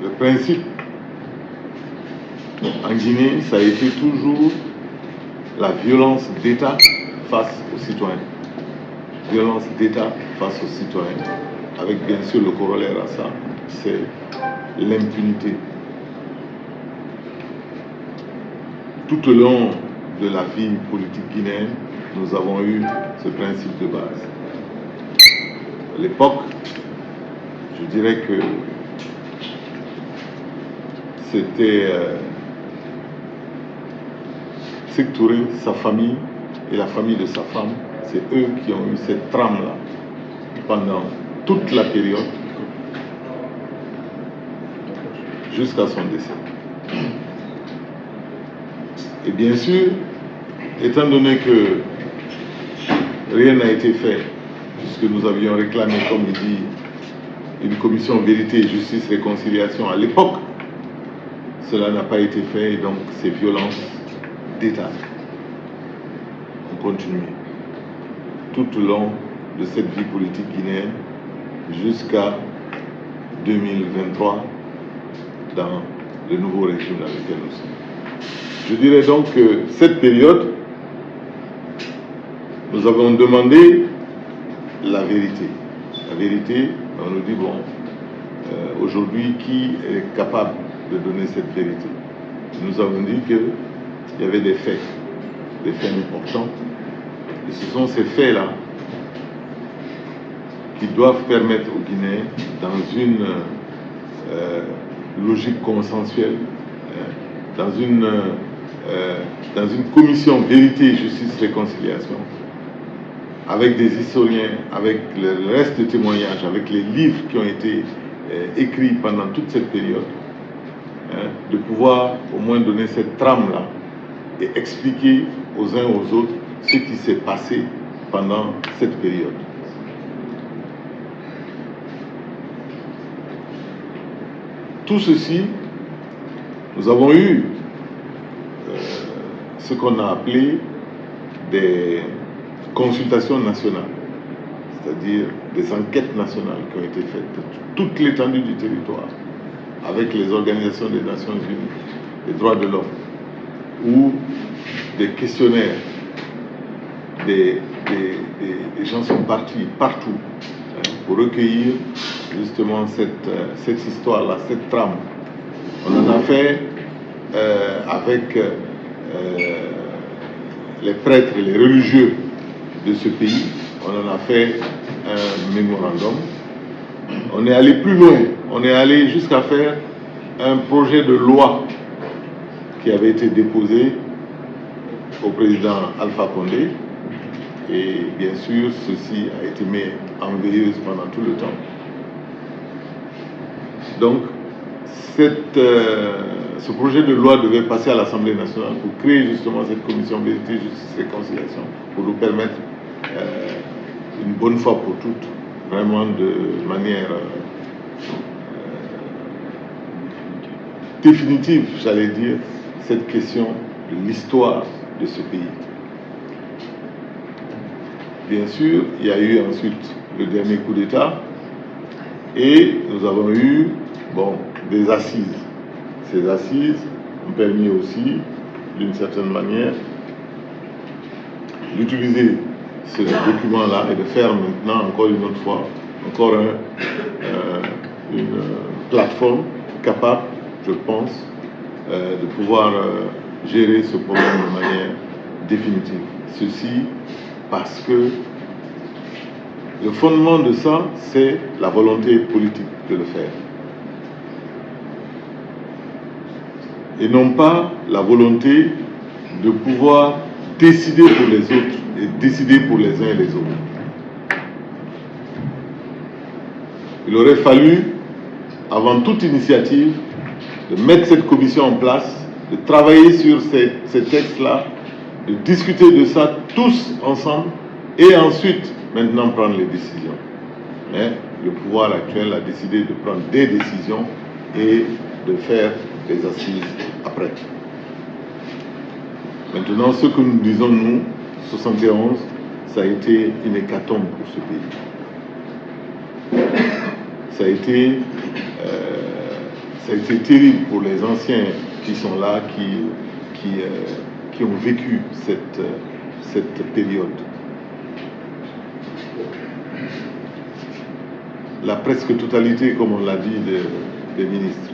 le principe en Guinée, ça a été toujours la violence d'État face aux citoyens. Violence d'État face aux citoyens, avec bien sûr le corollaire à ça, c'est l'impunité. Tout au long de la vie politique guinéenne, nous avons eu ce principe de base. À l'époque, je dirais que c'était Sékou Touré, sa famille et la famille de sa femme, c'est eux qui ont eu cette trame-là pendant toute la période jusqu'à son décès. Et bien sûr, étant donné que rien n'a été fait, puisque nous avions réclamé, comme il dit, une commission vérité, justice, réconciliation à l'époque, cela n'a pas été fait et donc ces violences d'État ont continué tout au long de cette vie politique guinéenne jusqu'à 2023 dans le nouveau régime dans lequel nous sommes. Je dirais donc que cette période, nous avons demandé la vérité. La vérité, on nous dit, bon, aujourd'hui, qui est capable de donner cette vérité? Nous avons dit qu'il y avait des faits importants. Et ce sont ces faits-là qui doivent permettre aux Guinéens, dans une logique consensuelle, dans une commission vérité, justice, réconciliation, avec des historiens, avec le reste de témoignages, avec les livres qui ont été écrits pendant toute cette période, de pouvoir au moins donner cette trame-là et expliquer aux uns aux autres ce qui s'est passé pendant cette période. Tout ceci, nous avons eu ce qu'on a appelé des consultations nationales, c'est-à-dire des enquêtes nationales qui ont été faites de toute l'étendue du territoire, avec les organisations des Nations Unies, des droits de l'homme, où des questionnaires, des gens sont partis partout pour recueillir justement cette histoire-là, cette trame. On en a fait avec les prêtres et les religieux de ce pays. On en a fait un mémorandum. On est allé plus loin. On est allé jusqu'à faire un projet de loi qui avait été déposé au président Alpha Condé. Et bien sûr, ceci a été mis en veilleuse pendant tout le temps. Donc, ce projet de loi devait passer à l'Assemblée nationale pour créer justement cette commission vérité, justice, réconciliation, pour nous permettre une bonne fois pour toutes, vraiment de manière définitive, j'allais dire, cette question de l'histoire de ce pays. Bien sûr, il y a eu ensuite le dernier coup d'État et nous avons eu des assises. Ces assises ont permis aussi, d'une certaine manière, d'utiliser ce document-là et de faire maintenant, encore une autre fois, encore une plateforme capable, je pense, de pouvoir gérer ce problème de manière définitive. Ceci parce que le fondement de ça, c'est la volonté politique de le faire. Et non pas la volonté de pouvoir décider pour les autres et décider pour les uns et les autres. Il aurait fallu, avant toute initiative, de mettre cette commission en place, de travailler sur ces textes-là, de discuter de ça tous ensemble et ensuite, maintenant, prendre les décisions. Mais le pouvoir actuel a décidé de prendre des décisions et de faire des assises après. Maintenant, ce que nous disons, nous, 71, ça a été une hécatombe pour ce pays. Ça a été ça a été terrible pour les anciens qui sont là, qui ont vécu cette période. La presque totalité, comme on l'a dit, des ministres,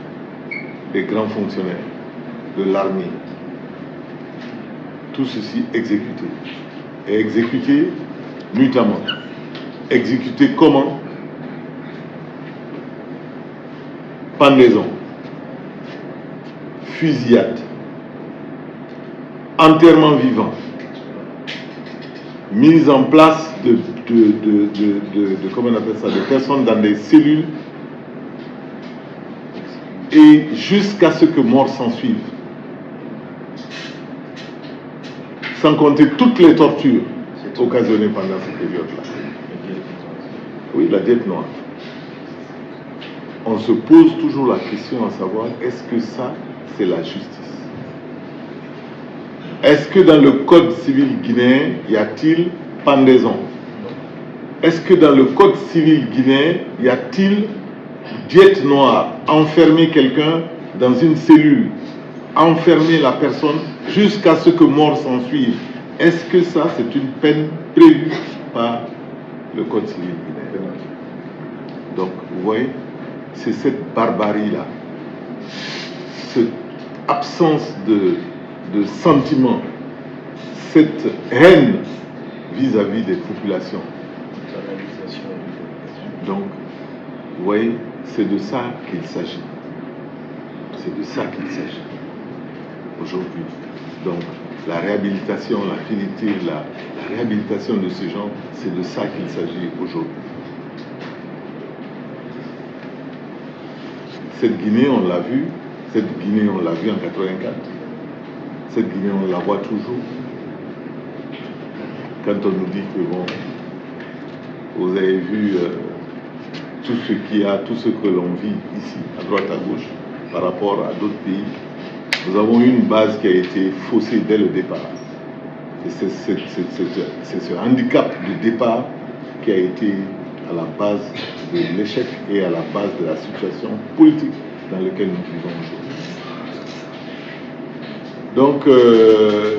des grands fonctionnaires, de l'armée, tout ceci exécuté. Et exécuté nuitamment. Exécuté comment? Pendaison, fusillade, enterrement vivant, mise en place comment on appelle ça, de personnes dans des cellules, et jusqu'à ce que mort s'en suive. Sans compter toutes les tortures occasionnées pendant cette période-là. Oui, la diète noire. On se pose toujours la question à savoir, est-ce que ça, c'est la justice? Est-ce que dans le code civil guinéen, y a-t-il pendaison? Est-ce que dans le code civil guinéen, y a-t-il diète noire, enfermer quelqu'un dans une cellule, enfermer la personne jusqu'à ce que mort s'en suive? Est-ce que ça, c'est une peine prévue par le code civil guinéen? Donc, vous voyez, c'est cette barbarie-là, cette absence de sentiment, cette haine vis-à-vis des populations. Donc, vous voyez, c'est de ça qu'il s'agit. C'est de ça qu'il s'agit aujourd'hui. Donc, la réhabilitation, la finité, la réhabilitation de ces gens, c'est de ça qu'il s'agit aujourd'hui. Cette Guinée, on l'a vu. Cette Guinée, on l'a vu en 84. Cette Guinée, on la voit toujours. Quand on nous dit que, bon, vous avez vu tout ce qu'il y a, tout ce que l'on vit ici, à droite, à gauche, par rapport à d'autres pays, nous avons une base qui a été faussée dès le départ. Et c'est ce handicap de départ qui a été à la base de l'échec et à la base de la situation politique dans laquelle nous vivons aujourd'hui. Donc,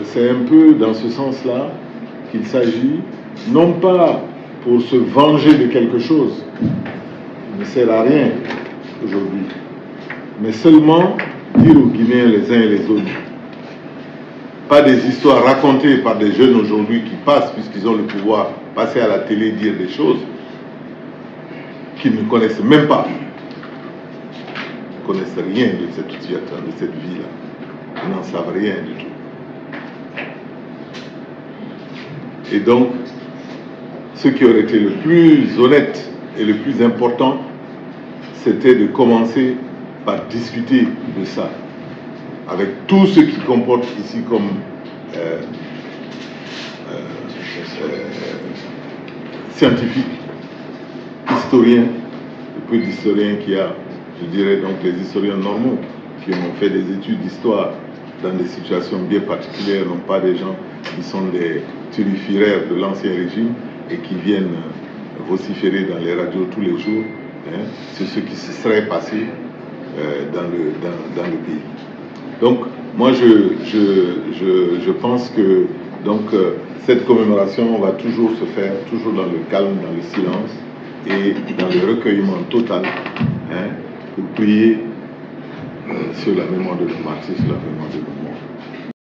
c'est un peu dans ce sens-là qu'il s'agit, non pas pour se venger de quelque chose, qui ne sert à rien aujourd'hui, mais seulement dire aux Guinéens les uns et les autres, pas des histoires racontées par des jeunes aujourd'hui qui passent, puisqu'ils ont le pouvoir, passer à la télé, dire des choses qu'ils ne connaissent même pas. Ils ne connaissent rien de cette vie-là. Ils n'en savent rien du tout. Et donc, ce qui aurait été le plus honnête et le plus important, c'était de commencer par discuter de ça, avec tout ce qui comporte ici comme scientifiques, historiens, le peu d'historiens qu'il y a, je dirais donc les historiens normaux, qui ont fait des études d'histoire dans des situations bien particulières, non pas des gens qui sont des turiféraires de l'ancien régime et qui viennent vociférer dans les radios tous les jours, hein, c'est ce qui se serait passé dans le pays. Donc, moi, je pense que donc, cette commémoration va toujours se faire, toujours dans le calme, dans le silence et dans le recueillement total, hein, pour prier sur la mémoire de nos martyrs, sur la mémoire de nos